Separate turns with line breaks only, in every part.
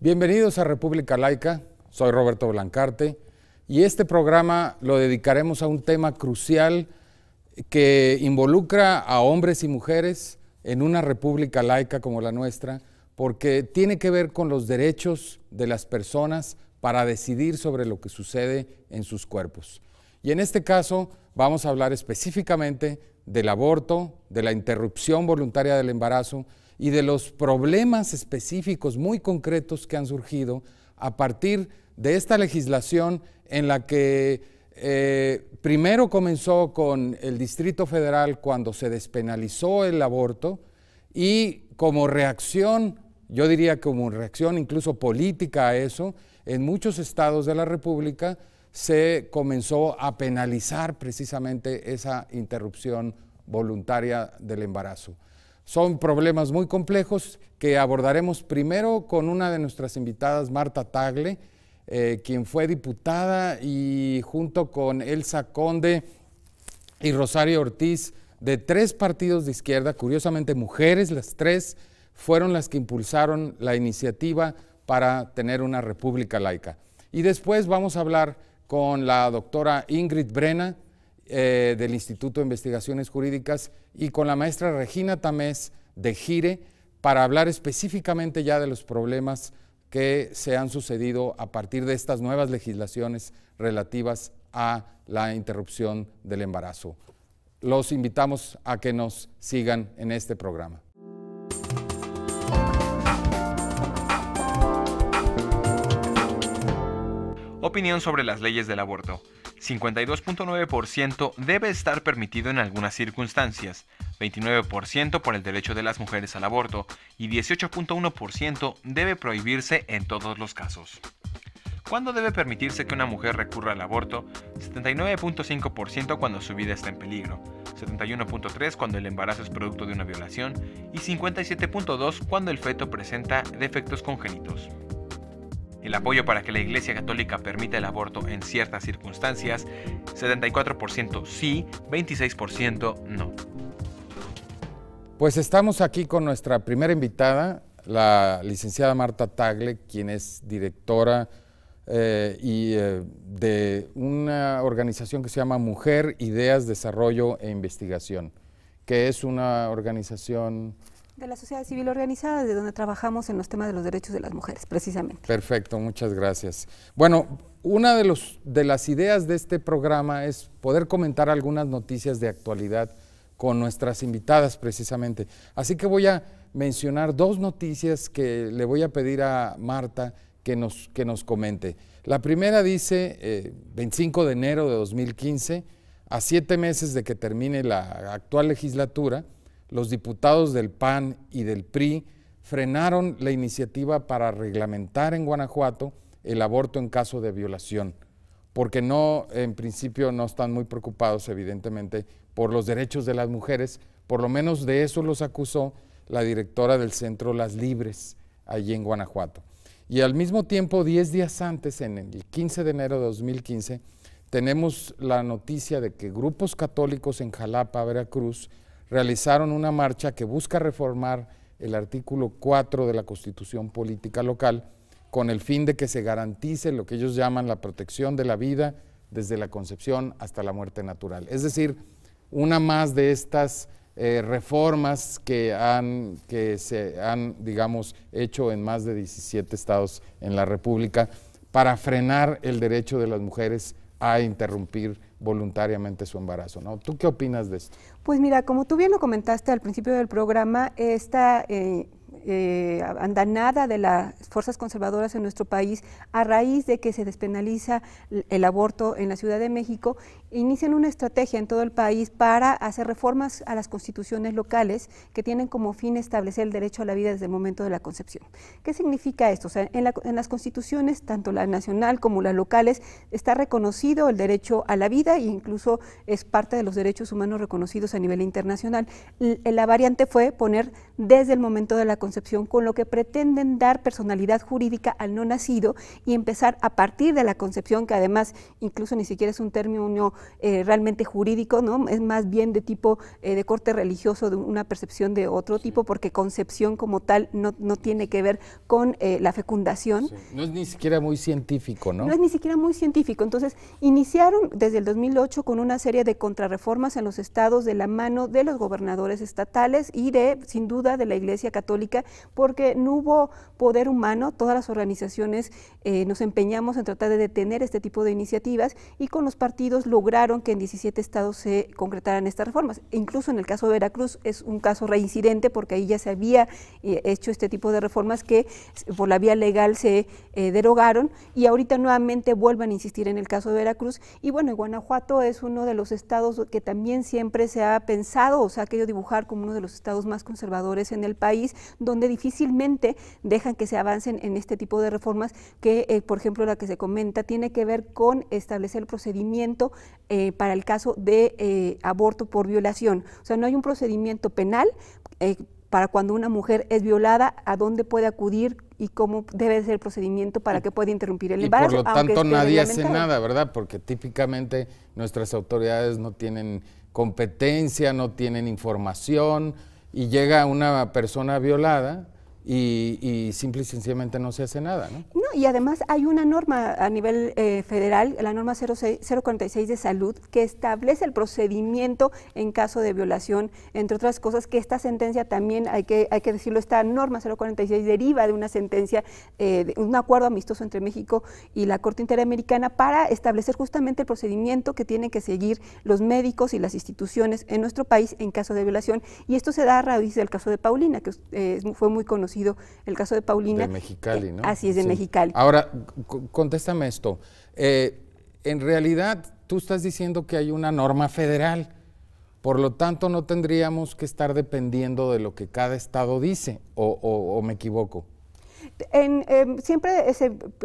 Bienvenidos a República Laica, soy Roberto Blancarte y este programa lo dedicaremos a un tema crucial que involucra a hombres y mujeres en una república laica como la nuestra, porque tiene que ver con los derechos de las personas para decidir sobre lo que sucede en sus cuerpos. Y en este caso vamos a hablar específicamente del aborto, de la interrupción voluntaria del embarazo y de los problemas específicos muy concretos que han surgido a partir de esta legislación en la que primero comenzó con el Distrito Federal cuando se despenalizó el aborto y como reacción, yo diría como reacción incluso política a eso, en muchos estados de la República se comenzó a penalizar precisamente esa interrupción voluntaria del embarazo. Son problemas muy complejos que abordaremos primero con una de nuestras invitadas, Marta Tagle, quien fue diputada y junto con Elsa Conde y Rosario Ortiz de 3 partidos de izquierda, curiosamente mujeres, las 3 fueron las que impulsaron la iniciativa para tener una república laica. Y después vamos a hablar con la doctora Ingrid Brenna, del Instituto de Investigaciones Jurídicas, y con la maestra Regina Tamés de GIRE para hablar específicamente ya de los problemas que se han sucedido a partir de estas nuevas legislaciones relativas a la interrupción del embarazo. Los invitamos a que nos sigan en este programa.
Opinión sobre las leyes del aborto. 52.9% debe estar permitido en algunas circunstancias, 29% por el derecho de las mujeres al aborto y 18.1% debe prohibirse en todos los casos. ¿Cuándo debe permitirse que una mujer recurra al aborto? 79.5% cuando su vida está en peligro, 71.3% cuando el embarazo es producto de una violación y 57.2% cuando el feto presenta defectos congénitos. El apoyo para que la Iglesia Católica permita el aborto en ciertas circunstancias, 74% sí, 26% no.
Pues estamos aquí con nuestra primera invitada, la licenciada Marta Tagle, quien es directora de una organización que se llama Mujer, Ideas, Desarrollo e Investigación, que es una organización
de la sociedad civil organizada, de donde trabajamos en los temas de los derechos de las mujeres, precisamente.
Perfecto, muchas gracias. Bueno, una de las ideas de este programa es poder comentar algunas noticias de actualidad con nuestras invitadas, precisamente. Así que voy a mencionar 2 noticias que le voy a pedir a Marta que nos comente. La primera dice, 25 de enero de 2015, a 7 meses de que termine la actual legislatura, los diputados del PAN y del PRI frenaron la iniciativa para reglamentar en Guanajuato el aborto en caso de violación, porque en principio no están muy preocupados, evidentemente, por los derechos de las mujeres. Por lo menos de eso los acusó la directora del Centro Las Libres, allí en Guanajuato. Y al mismo tiempo, 10 días antes, en el 15 de enero de 2015, tenemos la noticia de que grupos católicos en Jalapa, Veracruz, realizaron una marcha que busca reformar el artículo 4 de la Constitución Política Local con el fin de que se garantice lo que ellos llaman la protección de la vida desde la concepción hasta la muerte natural. Es decir, una más de estas reformas que se han, digamos, hecho en más de 17 estados en la República para frenar el derecho de las mujeres a interrumpir voluntariamente su embarazo, ¿no? ¿Tú qué opinas de esto?
Pues mira, como tú bien lo comentaste al principio del programa, esta andanada de las fuerzas conservadoras en nuestro país, a raíz de que se despenaliza el aborto en la Ciudad de México, inician una estrategia en todo el país para hacer reformas a las constituciones locales que tienen como fin establecer el derecho a la vida desde el momento de la concepción. ¿Qué significa esto? O sea, en las constituciones, tanto la nacional como las locales, está reconocido el derecho a la vida e incluso es parte de los derechos humanos reconocidos a nivel internacional. La variante fue poner desde el momento de la concepción concepción, con lo que pretenden dar personalidad jurídica al no nacido y empezar a partir de la concepción, que además incluso ni siquiera es un término realmente jurídico, ¿no? Es más bien de tipo de corte religioso, de una percepción de otro tipo, porque concepción como tal no tiene que ver con la fecundación.
Sí. No es ni siquiera muy científico, ¿no?
No es ni siquiera muy científico. Entonces, iniciaron desde el 2008 con una serie de contrarreformas en los estados de la mano de los gobernadores estatales y sin duda, de la Iglesia Católica, porque no hubo poder humano. Todas las organizaciones nos empeñamos en tratar de detener este tipo de iniciativas y con los partidos lograron que en 17 estados se concretaran estas reformas. Incluso en el caso de Veracruz es un caso reincidente porque ahí ya se había hecho este tipo de reformas que por la vía legal se derogaron y ahorita nuevamente vuelvan a insistir en el caso de Veracruz. Y bueno, Guanajuato es uno de los estados que también siempre se ha pensado o se ha querido dibujar como uno de los estados más conservadores en el país, donde difícilmente dejan que se avancen en este tipo de reformas que, por ejemplo, la que se comenta, tiene que ver con establecer el procedimiento para el caso de aborto por violación. O sea, no hay un procedimiento penal para cuando una mujer es violada, a dónde puede acudir y cómo debe ser el procedimiento para que pueda interrumpir el embarazo.
Y por lo tanto nadie hace nada, ¿verdad? Porque típicamente nuestras autoridades no tienen competencia, no tienen información y llega una persona violada y simple y sencillamente no se hace nada, ¿no?
No, y además hay una norma a nivel federal, la norma 046 de salud, que establece el procedimiento en caso de violación, entre otras cosas, que esta sentencia también, hay que decirlo, esta norma 046 deriva de una sentencia, de un acuerdo amistoso entre México y la Corte Interamericana para establecer justamente el procedimiento que tienen que seguir los médicos y las instituciones en nuestro país en caso de violación, y esto se da a raíz del caso de Paulina, que fue muy conocido el caso de Paulina.
De Mexicali, ¿no?
Así es, de
sí.
Mexicali.
Ahora, contéstame esto. En realidad, tú estás diciendo que hay una norma federal, por lo tanto no tendríamos que estar dependiendo de lo que cada estado dice, o me equivoco.
Siempre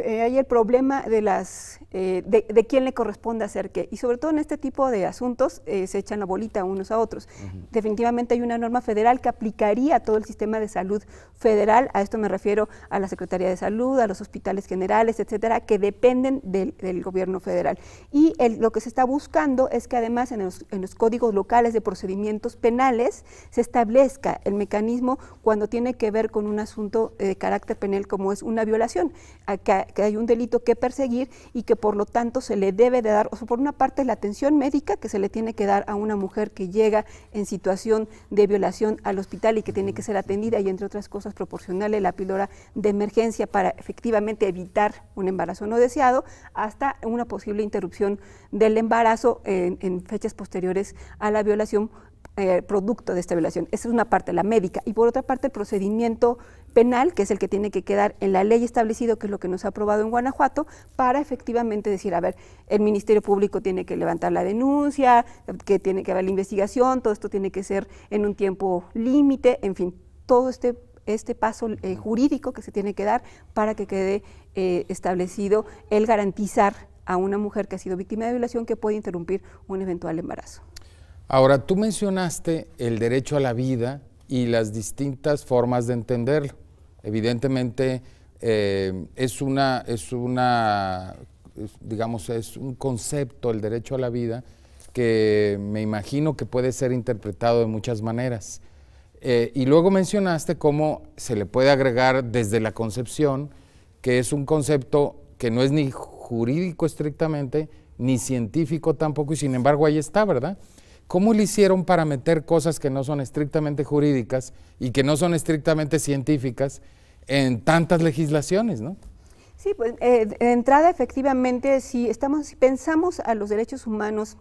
hay el problema de quién le corresponde hacer qué, y sobre todo en este tipo de asuntos se echan la bolita unos a otros. Definitivamente hay una norma federal que aplicaría a todo el sistema de salud federal, a esto me refiero a la Secretaría de Salud, a los hospitales generales, etcétera, que dependen del gobierno federal. Y lo que se está buscando es que además en los códigos locales de procedimientos penales se establezca el mecanismo cuando tiene que ver con un asunto de carácter penal como es una violación, que hay un delito que perseguir y que por lo tanto se le debe de dar, o sea, por una parte la atención médica que se le tiene que dar a una mujer que llega en situación de violación al hospital y que tiene que ser atendida y entre otras cosas proporcionarle la píldora de emergencia para efectivamente evitar un embarazo no deseado, hasta una posible interrupción del embarazo en fechas posteriores a la violación producto de esta violación. Esa es una parte, la médica, y por otra parte el procedimiento penal, que es el que tiene que quedar en la ley establecido, que es lo que nos ha aprobado en Guanajuato, para efectivamente decir, a ver, el Ministerio Público tiene que levantar la denuncia, que tiene que haber la investigación, todo esto tiene que ser en un tiempo límite, en fin, todo este paso jurídico que se tiene que dar para que quede establecido el garantizar a una mujer que ha sido víctima de violación que puede interrumpir un eventual embarazo.
Ahora, tú mencionaste el derecho a la vida y las distintas formas de entenderlo. Evidentemente, es un concepto, el derecho a la vida, que me imagino que puede ser interpretado de muchas maneras. Y luego mencionaste cómo se le puede agregar desde la concepción, que es un concepto que no es ni jurídico estrictamente, ni científico tampoco, y sin embargo ahí está, ¿verdad? ¿Cómo le hicieron para meter cosas que no son estrictamente jurídicas y que no son estrictamente científicas en tantas legislaciones, ¿no?
Sí, pues de entrada efectivamente, si pensamos a los derechos humanos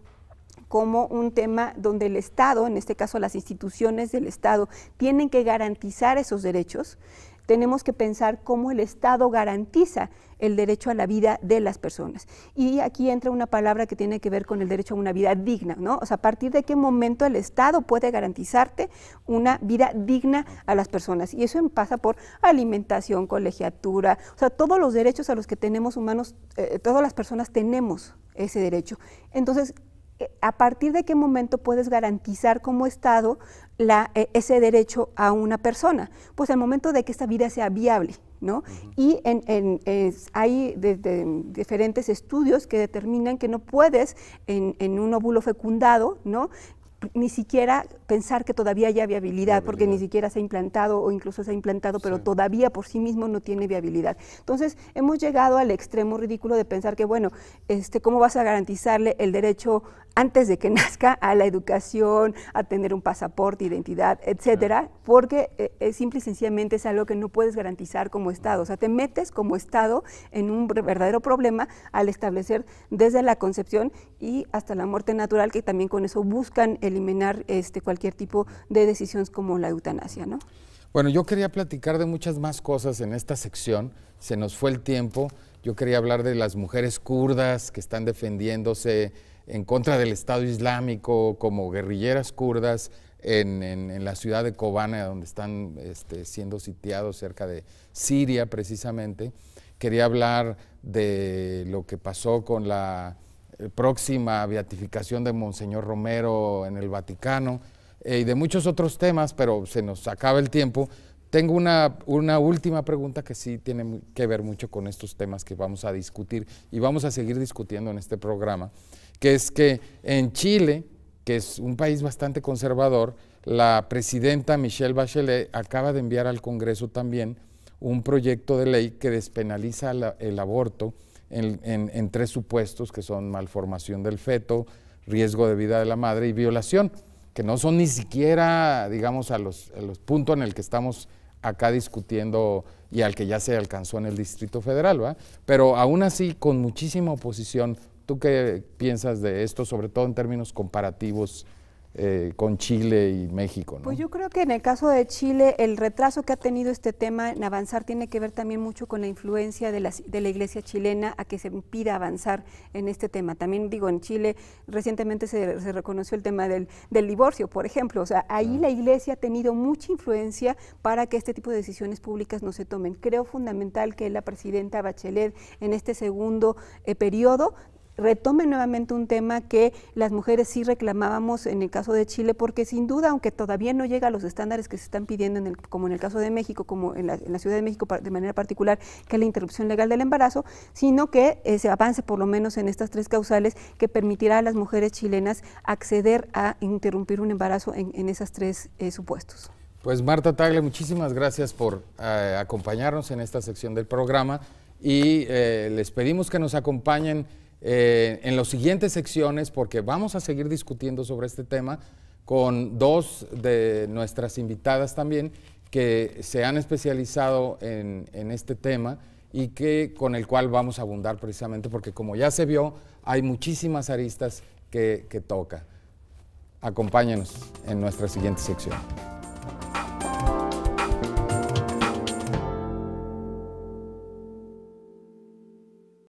como un tema donde el Estado, en este caso las instituciones del Estado, tienen que garantizar esos derechos, tenemos que pensar cómo el Estado garantiza el derecho a la vida de las personas. Y aquí entra una palabra que tiene que ver con el derecho a una vida digna, ¿no? O sea, a partir de qué momento el Estado puede garantizarte una vida digna a las personas. Y eso pasa por alimentación, colegiatura, o sea, todos los derechos a los que tenemos humanos, todas las personas tenemos ese derecho. Entonces, ¿a partir de qué momento puedes garantizar como Estado ese derecho a una persona, pues al momento de que esta vida sea viable, ¿no? Y hay diferentes estudios que determinan que no puedes en un óvulo fecundado, ¿no?, ni siquiera pensar que todavía haya viabilidad, porque ni siquiera se ha implantado o incluso se ha implantado, pero todavía por sí mismo no tiene viabilidad. Entonces, hemos llegado al extremo ridículo de pensar que, bueno, ¿cómo vas a garantizarle el derecho antes de que nazca a la educación, a tener un pasaporte, identidad, etcétera? Porque simple y sencillamente es algo que no puedes garantizar como Estado. O sea, te metes como Estado en un verdadero problema al establecer desde la concepción y hasta la muerte natural, que también con eso buscan eliminar cualquier tipo de decisiones como la eutanasia, ¿no?
Bueno, yo quería platicar de muchas más cosas en esta sección, se nos fue el tiempo. Yo quería hablar de las mujeres kurdas que están defendiéndose en contra del Estado Islámico como guerrilleras kurdas en la ciudad de Kobane, donde están siendo sitiados cerca de Siria precisamente. Quería hablar de lo que pasó con la próxima beatificación de Monseñor Romero en el Vaticano y de muchos otros temas, pero se nos acaba el tiempo. Tengo una última pregunta que sí tiene que ver mucho con estos temas que vamos a discutir y vamos a seguir discutiendo en este programa, que es que en Chile, que es un país bastante conservador, la presidenta Michelle Bachelet acaba de enviar al Congreso también un proyecto de ley que despenaliza el aborto en 3 supuestos, que son malformación del feto, riesgo de vida de la madre y violación, que no son ni siquiera, digamos, a los puntos en el que estamos acá discutiendo y al que ya se alcanzó en el Distrito Federal, ¿va? Pero aún así, con muchísima oposición. ¿Tú qué piensas de esto, sobre todo en términos comparativos con Chile y México, ¿no?
Pues yo creo que en el caso de Chile, el retraso que ha tenido este tema en avanzar tiene que ver también mucho con la influencia de la iglesia chilena a que se impida avanzar en este tema. También digo, en Chile recientemente se reconoció el tema del divorcio, por ejemplo. O sea, ahí la iglesia ha tenido mucha influencia para que este tipo de decisiones públicas no se tomen. Creo fundamental que la presidenta Bachelet en este segundo periodo retome nuevamente un tema que las mujeres sí reclamábamos en el caso de Chile, porque sin duda, aunque todavía no llega a los estándares que se están pidiendo, como en el caso de México, como en la Ciudad de México de manera particular, que es la interrupción legal del embarazo, sino que se avance por lo menos en estas 3 causales que permitirá a las mujeres chilenas acceder a interrumpir un embarazo en esas 3 supuestos.
Pues Marta Tagle, muchísimas gracias por acompañarnos en esta sección del programa y les pedimos que nos acompañen en las siguientes secciones, porque vamos a seguir discutiendo sobre este tema con 2 de nuestras invitadas también que se han especializado en este tema y con el cual vamos a abundar precisamente porque, como ya se vio, hay muchísimas aristas que toca. Acompáñenos en nuestra siguiente sección.